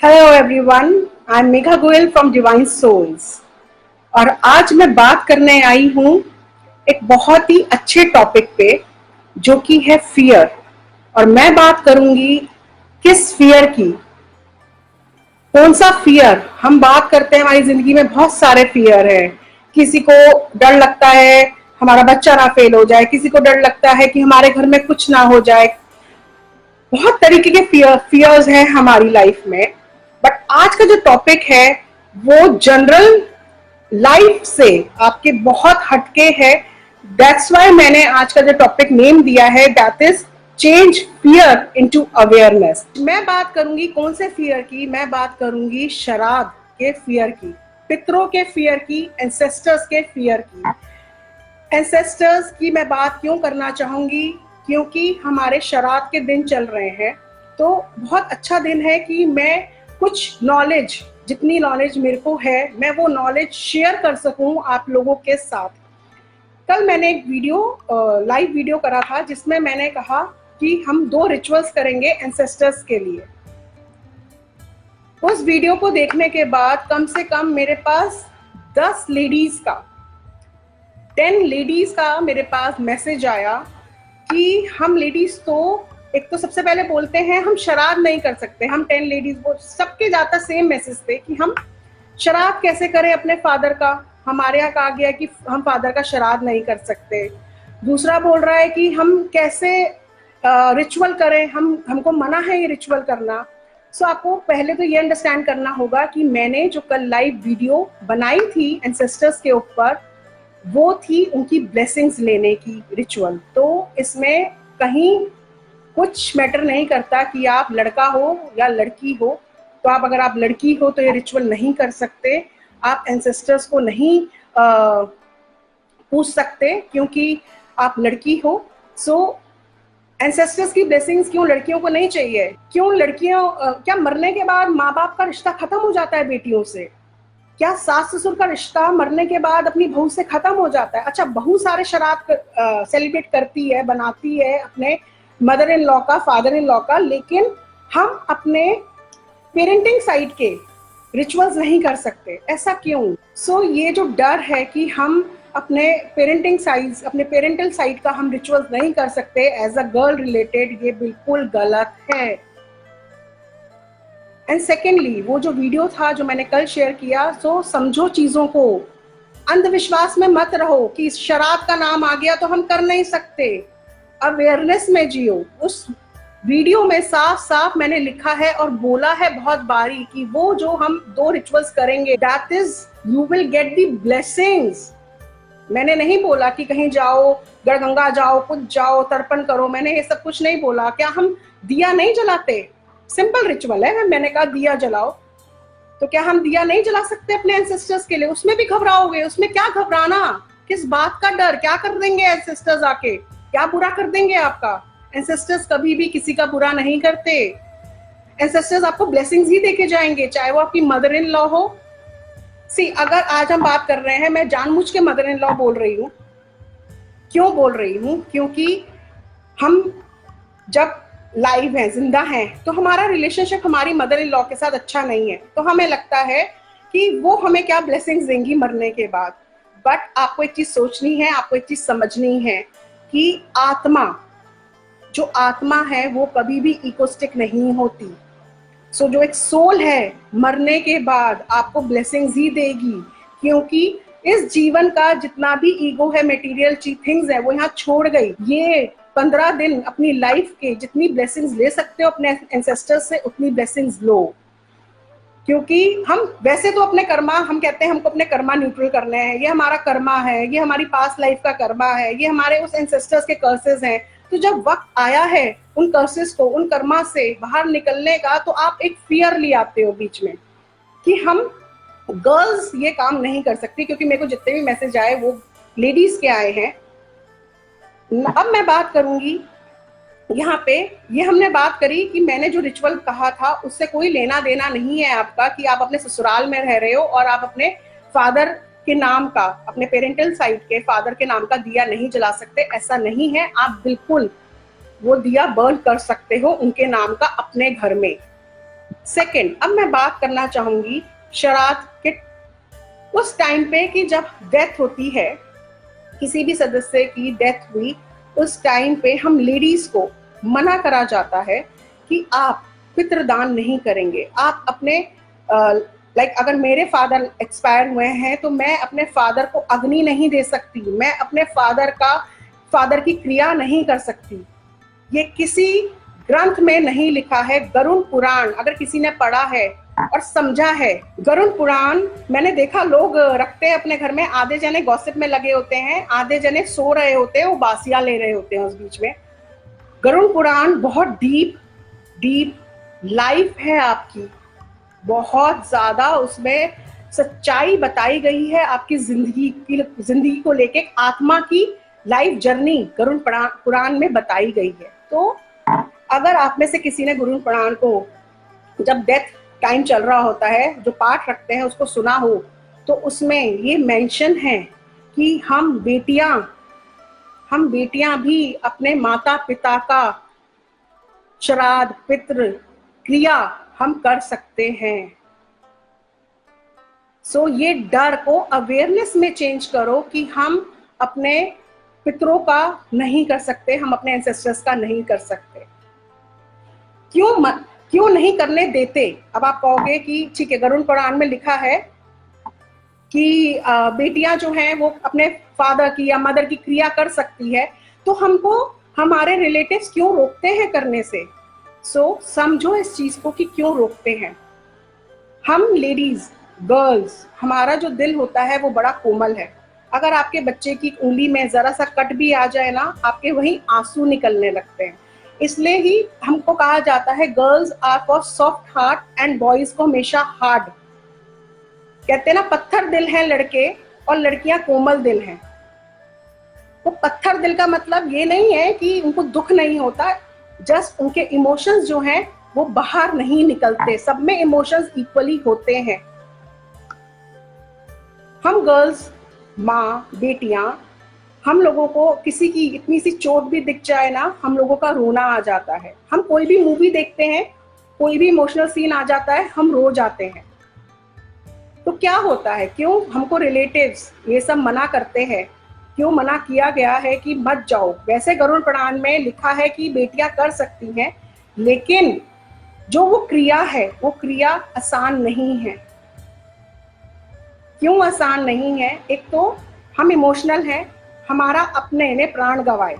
Hello everyone, I am Megha Goyal from divine souls. और आज मैं बात करने आई हूँ एक बहुत ही अच्छे टॉपिक पे, जो कि है फियर। और मैं बात करूंगी किस फियर की। कौन सा फियर हम बात करते हैं? हमारी जिंदगी में बहुत सारे फियर है। किसी को डर लगता है हमारा बच्चा ना फेल हो जाए, किसी को डर लगता है कि हमारे घर में कुछ ना हो जाए। बहुत तरीके के फियर्स हैं हमारी लाइफ में। बट आज का जो टॉपिक है वो जनरल लाइफ से आपके बहुत हटके है। दैट्स वाई मैंने आज का जो टॉपिक नेम दिया है, that is change fear into awareness. मैं बात करूंगी कौन से फियर की? मैं बात करूंगी श्राद्ध के फियर की, पितरों के फियर की, एंसेस्टर्स के फियर की। एंसेस्टर्स की मैं बात क्यों करना चाहूंगी? क्योंकि हमारे श्राद्ध के दिन चल रहे हैं, तो बहुत अच्छा दिन है कि मैं कुछ नॉलेज, जितनी नॉलेज मेरे को है, मैं वो नॉलेज शेयर कर सकूं आप लोगों के साथ। कल मैंने एक लाइव वीडियो करा था जिसमें मैंने कहा कि हम 2 रिचुअल्स करेंगे एंसेस्टर्स के लिए। उस वीडियो को देखने के बाद कम से कम मेरे पास 10 लेडीज का 10 लेडीज का मेरे पास मैसेज आया कि हम लेडीज तो एक तो सबसे पहले बोलते हैं हम श्राद्ध नहीं कर सकते। हम 10 लेडीज वो सबके जाता सेम मैसेज थे कि हम श्राद्ध कैसे करें अपने फादर का। हमारे यहाँ कहा गया कि हम फादर का श्राद्ध नहीं कर सकते। दूसरा बोल रहा है कि हम कैसे रिचुअल करें, हमको मना है ये रिचुअल करना। सो आपको पहले तो ये अंडरस्टैंड करना होगा कि मैंने जो कल लाइव वीडियो बनाई थी एंसेस्टर्स के ऊपर, वो थी उनकी ब्लेसिंग्स लेने की रिचुअल। तो इसमें कहीं कुछ मैटर नहीं करता कि आप लड़का हो या लड़की हो। तो अगर आप लड़की हो तो ये रिचुअल नहीं कर सकते, आप एंसेस्टर्स को नहीं पूछ सकते क्योंकि आप लड़की हो। सो एंसेस्टर्स की ब्लेसिंग्स क्यों लड़कियों को नहीं चाहिए? क्यों लड़कियों क्या मरने के बाद माँ बाप का रिश्ता खत्म हो जाता है बेटियों से? क्या सास ससुर का रिश्ता मरने के बाद अपनी बहू से खत्म हो जाता है? अच्छा, बहू सारे श्राद्ध सेलिब्रेट करती है, बनाती है अपने मदर इन लॉ का, फादर इन लॉ का, लेकिन हम अपने पेरेंटिंग साइड के रिचुअल्स नहीं कर सकते। ऐसा क्यों? ये जो डर है कि हम अपने अपने पेरेंटल साइड का हम रिचुअल्स नहीं कर सकते एज अ गर्ल रिलेटेड, ये बिल्कुल गलत है। एंड सेकेंडली, वो जो वीडियो था जो मैंने कल शेयर किया, समझो चीजों को। अंधविश्वास में मत रहो कि शराब का नाम आ गया तो हम कर नहीं सकते। अवेयरनेस में जियो। उस वीडियो में साफ साफ मैंने लिखा है और बोला है बहुत बारी कि वो जो हम 2 रिचुअल्स करेंगे, that is you will get the blessings. मैंने नहीं बोला कि कहीं जाओ, गड़गंगा जाओ, कुछ जाओ, तर्पण करो। मैंने ये सब कुछ नहीं बोला। क्या हम दिया नहीं जलाते? सिंपल रिचुअल है। मैंने कहा दिया जलाओ, तो क्या हम दिया नहीं जला सकते अपने एंसेस्टर्स के लिए? उसमें भी घबराओगे? उसमें क्या घबराना? किस बात का डर? क्या कर देंगे एंसेस्टर्स आके? क्या बुरा कर देंगे आपका? एंसेस्टर्स कभी भी किसी का बुरा नहीं करते। एंसेस्टर्स आपको ब्लेसिंग्स ही देके जाएंगे, चाहे वो आपकी मदर इन लॉ हो। अगर आज हम बात कर रहे हैं, मैं जानबूझ के मदर इन लॉ बोल रही हूँ। क्यों बोल रही हूँ? क्योंकि हम जब लाइव है, जिंदा है, तो हमारा रिलेशनशिप हमारी मदर इन लॉ के साथ अच्छा नहीं है। तो हमें लगता है कि वो हमें क्या ब्लेसिंग्स देंगी मरने के बाद। बट आपको एक चीज सोचनी है, आपको एक चीज समझनी है कि जो आत्मा है वो कभी भी इकोस्टिक नहीं होती। जो एक सोल है, मरने के बाद आपको ब्लेसिंग्स ही देगी, क्योंकि इस जीवन का जितना भी ईगो है, मटेरियल थिंग्स है, वो यहाँ छोड़ गई। ये 15 दिन अपनी लाइफ के जितनी ब्लेसिंग्स ले सकते हो अपने एंसेस्टर्स से, उतनी ब्लेसिंग्स लो। क्योंकि हम वैसे तो अपने कर्मा, हम कहते हैं हमको अपने कर्मा न्यूट्रल करने हैं, ये हमारा कर्मा है, ये हमारी पास्ट लाइफ का कर्मा है, ये हमारे उस एंसेस्टर्स के कर्सेस हैं। तो जब वक्त आया है उन कर्सेस को, उन कर्मा से बाहर निकलने का, तो आप एक फियर ले आते हो बीच में कि हम गर्ल्स ये काम नहीं कर सकती। क्योंकि मेरे को जितने भी मैसेज आए वो लेडीज के आए हैं। अब मैं बात करूंगी यहाँ पे, ये हमने बात करी कि मैंने जो रिचुअल कहा था उससे कोई लेना देना नहीं है आपका कि आप अपने ससुराल में रह रहे हो और आप अपने फादर के नाम का, अपने पेरेंटल साइड के फादर के नाम का दिया नहीं जला सकते। ऐसा नहीं है। आप बिल्कुल वो दिया बर्न कर सकते हो उनके नाम का अपने घर में। सेकंड, अब मैं बात करना चाहूंगी श्राद्ध के उस टाइम पे कि जब डेथ होती है, किसी भी सदस्य की डेथ हुई, उस टाइम पे हम लेडीज को मना करा जाता है कि आप पितृदान नहीं करेंगे। आप अपने लाइक अगर मेरे फादर एक्सपायर हुए हैं तो मैं अपने फादर को अग्नि नहीं दे सकती, मैं अपने फादर की क्रिया नहीं कर सकती। ये किसी ग्रंथ में नहीं लिखा है। गरुड़ पुराण अगर किसी ने पढ़ा है और समझा है, गरुड़ पुराण मैंने देखा लोग रखते हैं अपने घर में, आधे जने गॉसिप में लगे होते हैं, आधे जने सो रहे होते हैं, वो बासियां ले रहे होते हैं उस बीच में। गरुड़ पुराण बहुत डीप लाइफ है आपकी, बहुत ज्यादा उसमें सच्चाई बताई गई है आपकी जिंदगी को लेके, आत्मा की लाइफ जर्नी गरुड़ पुराण में बताई गई है। तो अगर आप में से किसी ने गरुड़ पुराण को जब डेथ टाइम चल रहा होता है, जो पाठ रखते हैं, उसको सुना हो, तो उसमें ये मेंशन है कि हम बेटियां भी अपने माता पिता का श्राद्ध पितृ क्रिया हम कर सकते हैं। सो ये डर को अवेयरनेस में चेंज करो कि हम अपने पितरों का नहीं कर सकते, हम अपने एंसेस्टर्स का नहीं कर सकते। क्यों नहीं करने देते? अब आप कहोगे कि ठीक है, गरुड़ पुराण में लिखा है कि बेटियां जो हैं वो अपने फादर की या मदर की क्रिया कर सकती है, तो हमको हमारे रिलेटिव्स क्यों रोकते हैं करने से? सो समझो इस चीज को कि क्यों रोकते हैं। हम लेडीज, गर्ल्स, हमारा जो दिल होता है वो बड़ा कोमल है। अगर आपके बच्चे की उंगली में जरा सा कट भी आ जाए ना, आपके वहीं आंसू निकलने लगते हैं। इसलिए ही हमको कहा जाता है girls are for soft heart and boys को हमेशा हार्ड। कहते हैं ना, पत्थर दिल हैं लड़के और लड़कियां कोमल दिल हैं। वो पत्थर दिल का मतलब ये नहीं है कि उनको दुख नहीं होता, जस्ट उनके इमोशंस जो हैं वो बाहर नहीं निकलते। सब में इमोशंस इक्वली होते हैं। हम गर्ल्स, माँ, बेटियां, हम लोगों को किसी की इतनी सी चोट भी दिख जाए ना, हम लोगों का रोना आ जाता है। हम कोई भी मूवी देखते हैं, कोई भी इमोशनल सीन आ जाता है, हम रो जाते हैं। तो क्या होता है, क्यों हमको रिलेटिव्स ये सब मना करते हैं? क्यों मना किया गया है कि मत जाओ? वैसे गरुड़ पुराण में लिखा है कि बेटियां कर सकती हैं, लेकिन जो वो क्रिया है वो क्रिया आसान नहीं है। क्यों आसान नहीं है? एक तो हम इमोशनल हैं, हमारा अपने ने प्राण गंवाए,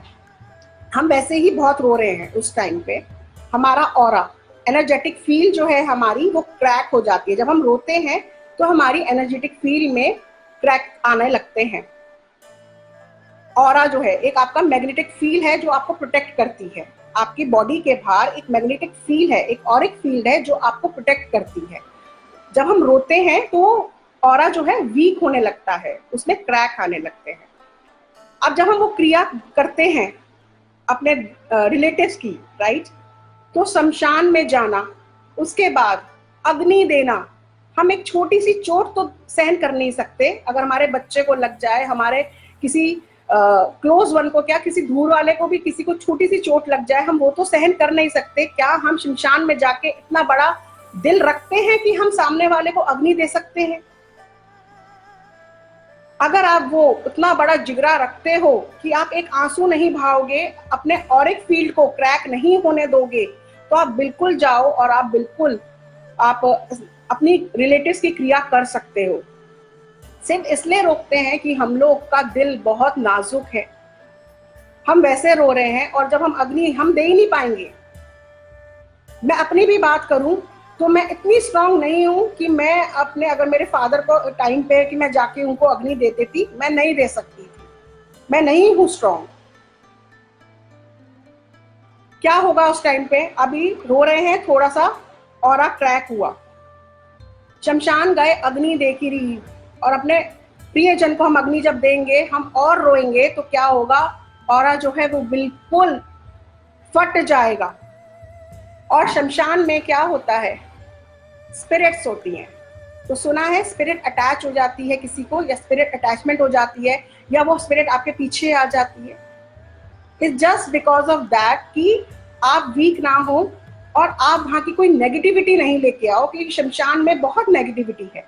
हम वैसे ही बहुत रो रहे हैं उस टाइम पे, हमारा ऑरा एनर्जेटिक फील जो है हमारी वो क्रैक हो जाती है। जब हम रोते हैं तो हमारी एनर्जेटिक फील में क्रैक आने लगते हैं। ऑरा जो है एक आपका मैग्नेटिक फील्ड है जो आपको प्रोटेक्ट करती है। आपकी बॉडी के बाहर एक मैग्नेटिक फील्ड है, एक ऑरिक फील्ड है जो आपको प्रोटेक्ट करती है। जब हम रोते हैं तो ऑरा जो है वीक होने लगता है, उसमें क्रैक आने लगते हैं। अब जब हम वो क्रिया करते हैं अपने रिलेटिव्स की, राइट, तो शमशान में जाना, उसके बाद अग्नि देना, हम एक छोटी सी चोट तो सहन कर नहीं सकते। अगर हमारे बच्चे को लग जाए, हमारे किसी क्लोज वन को, क्या किसी दूर वाले को भी किसी को छोटी सी चोट लग जाए, हम वो तो सहन कर नहीं सकते। क्या हम शमशान में जाके इतना बड़ा दिल रखते हैं कि हम सामने वाले को अग्नि दे सकते हैं? अगर आप वो उतना बड़ा जिगरा रखते हो कि आप एक आंसू नहीं बहाओगे, अपने ऑरिक फील्ड को क्रैक नहीं होने दोगे, तो आप बिल्कुल जाओ और आप अपनी रिलेटिव्स की क्रिया कर सकते हो। सिर्फ इसलिए रोकते हैं कि हम लोग का दिल बहुत नाजुक है, हम वैसे रो रहे हैं, और जब हम अग्नि हम दे ही नहीं पाएंगे। मैं अपनी भी बात करूं तो मैं इतनी स्ट्रांग नहीं हूं कि मैं अपने, अगर मेरे फादर को टाइम पे कि मैं जाके उनको अग्नि दे देती, मैं नहीं दे सकती थी, मैं नहीं हूं स्ट्रांग। क्या होगा उस टाइम पे? अभी रो रहे हैं, थोड़ा सा ऑरा क्रैक हुआ, शमशान गए, अग्नि देखी रही, और अपने प्रियजन को हम अग्नि जब देंगे, हम और रोएंगे, तो क्या होगा? ऑरा जो है वो बिल्कुल फट जाएगा। और शमशान में क्या होता है? स्पिरिट्स होती हैं। तो सुना है स्पिरिट अटैच हो जाती है किसी को, या स्पिरिट अटैचमेंट हो जाती है, या वो स्पिरिट आपके पीछे आ जाती है। It's just because of that कि आप वीक ना हो, और आप वहां की कोई नेगेटिविटी नहीं लेके आओ, क्योंकि शमशान में बहुत नेगेटिविटी है।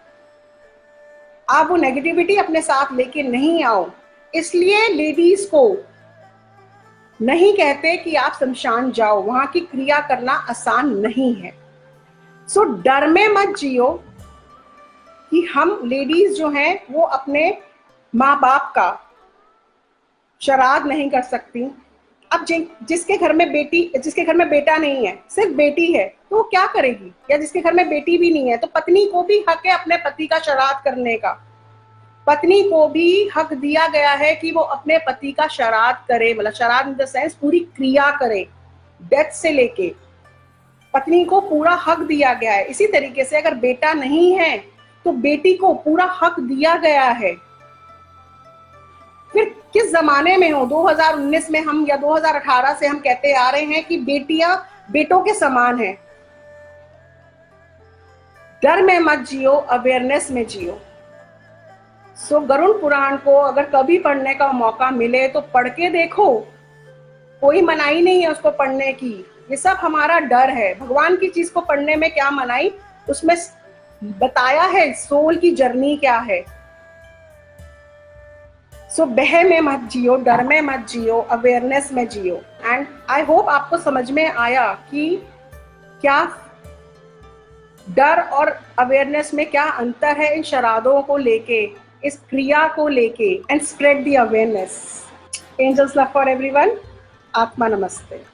आप वो नेगेटिविटी अपने साथ लेके नहीं आओ। इसलिए लेडीज को नहीं कहते कि आप शमशान जाओ, वहां की क्रिया करना आसान नहीं है। सो डर में मत जियो कि हम लेडीज जो हैं वो अपने माँ बाप का श्राद्ध नहीं कर सकती। अब जिसके घर में बेटा नहीं है, सिर्फ बेटी है, तो वो क्या करेगी? या जिसके घर में बेटी भी नहीं है, तो पत्नी को भी हक है अपने पति का श्राद्ध करने का। पत्नी को भी हक दिया गया है कि वो अपने पति का श्राद्ध करे, मतलब श्राद्ध इन द सेंस पूरी क्रिया करे, डेथ से लेके पत्नी को पूरा हक दिया गया है। इसी तरीके से अगर बेटा नहीं है तो बेटी को पूरा हक दिया गया है। फिर किस जमाने में हो, 2019 में हम या 2018 से हम कहते आ रहे हैं कि बेटियां बेटों के समान हैं। डर में मत जियो, अवेयरनेस में जियो। सो गरुड़ पुराण को अगर कभी पढ़ने का मौका मिले तो पढ़ के देखो, कोई मनाही नहीं है उसको पढ़ने की। ये सब हमारा डर है। भगवान की चीज को पढ़ने में क्या मनाही, उसमें बताया है सोल की जर्नी क्या है। सो बह में मत जियो, डर में मत जियो, अवेयरनेस में जियो। एंड आई होप आपको समझ में आया कि क्या डर और अवेयरनेस में क्या अंतर है इन श्राद्धों को लेके, इस क्रिया को लेके। And spread the awareness. Angels love for everyone. आत्मा नमस्ते।